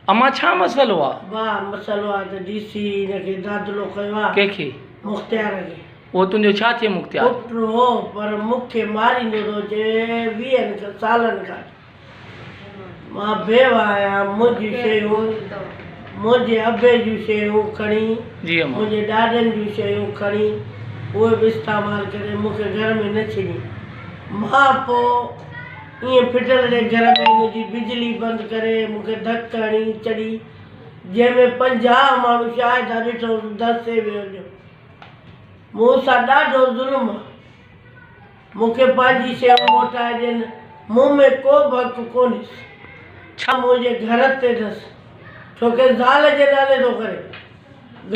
अमा छा मसलो आ? वाह मसलो आ त डीसी इनखे दादलो कयो आहे कंहिंखे? मुख्तियार खे। वो तुंहिंजो छा थिए मुख्तियार? पुटु हो पर मूंखे मारींदो थो चए 20 सालनि खां। मां बेवा आहियां, मुंहिंजी शयूं मुंहिंजे अबे जूं शयूं खणी जी अम्मा। मुंहिंजे ॾाॾनि जूं शयूं खणी उहे बि इस्तेमालु करे मूंखे घर में न छॾी। मां पोइ ईअं फिटल जे घर में मुंहिंजी बिजली बंदि करे मूंखे धक हणी चढ़ी, जंहिंमें 50 माण्हू शायदि ॾिठो दसे वियो। मूं सां ॾाढो ज़ुल्म आहे। मूंखे पंहिंजी शयूं मोटाए ॾियनि, मूं में को बि हक़ु कोन्हे। छा मुंहिंजे घर ते अथसि, छोकी ज़ाल जे नाले थो करे।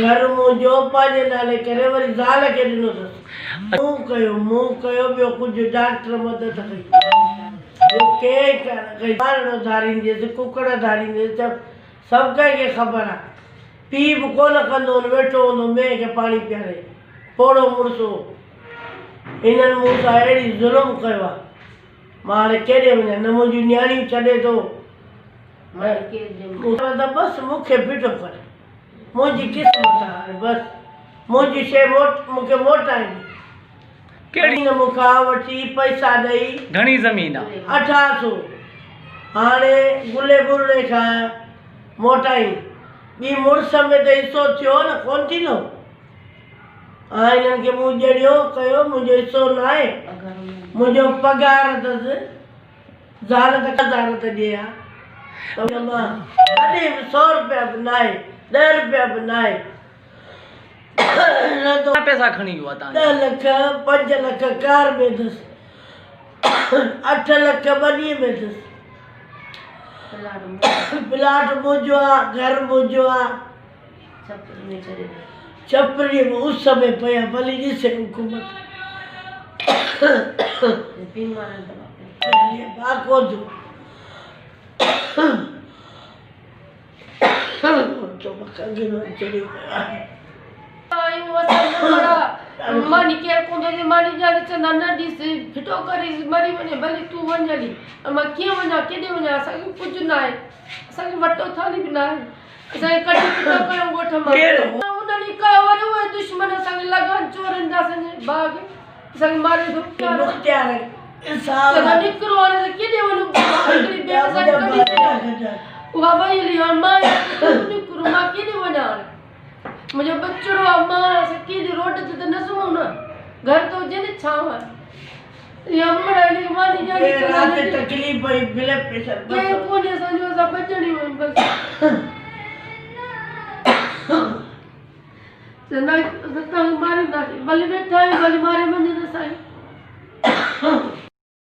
घर मुंहिंजो पंहिंजे नाले करे वरी ज़ाल खे ॾिनो अथसि। मूं कयो ॿियो कुझु डॉक्टर मदद कई, मारणो धारींदसि, कुकड़ धारींदसि, सभु कंहिंखे ख़बर आहे। पीउ बि कोन कंदो वेठो हूंदो मेंह खे पाणी पीआरे, पोड़ो मुड़िसो। हिननि मूं सां अहिड़ी ज़ुल्म कयो आहे, मां हाणे केॾे वञा। न मुंहिंजी न्याणियूं छॾे थो त बसि मूंखे बिठो करे। मुंहिंजी क़िस्मत आहे बसि। मुंहिंजी शइ मूंखे मोटाइणी। कहिड़ी? न मूंखां वठी पैसा ॾेई। घणी ज़मीन आहे? 1800। हाणे गुले बुरड़े खां मोटाई। ॿी मुड़ुस में त हिसो थियो न, कोन थींदो। हाणे हिननि खे मूं ॼड़ियो कयो, मुंहिंजो हिसो न आहे। मुंहिंजो पघार अथसि, ज़ाल त 1000 त ॾिए हा। मां कॾहिं बि 100 रुपया बि न आहे, 10 रुपया बि न आहे। पैसा खणी वियो आहे? 10 लख 5 लख कार में अथसि, 8 लख ॿनीअ में अथसि। प्लाट मुंहिंजो आहे, घर मुंहिंजो आहे। छपरी में उस में पिया भली ॾिसे हुकूमत। मानी केर कोन्हे, मानी जाने चंदा न ॾिस फिटो करे मरी वञे, भले तूं वञ हली। मां कीअं वञा, केॾे वञा? असांखे कुझु न आहे, असांखे वटो थाली बि न आहे। असांखे कढी फिटो कयो ॻोठ मां। उन्हनि कयो वरी उहे दुश्मन असांखे लॻनि चोरनि जा, असांजे भाउ खे असांखे मारे थो। निकिरो हाणे केॾे वञूं? उहा वई हली, हाणे मां निकिरूं, मां केॾे वञा? हाणे मुंहिंजो बचिड़ो आहे, मां केॾे रोड ते त न सुम्हूं न, घर त हुजे न छांव। तकलीफ़ केरु कोन्हे असांजो, असां बचणी वञू बसि। मारींदासीं, भले वेठा आहियूं, भले मारे वञनि।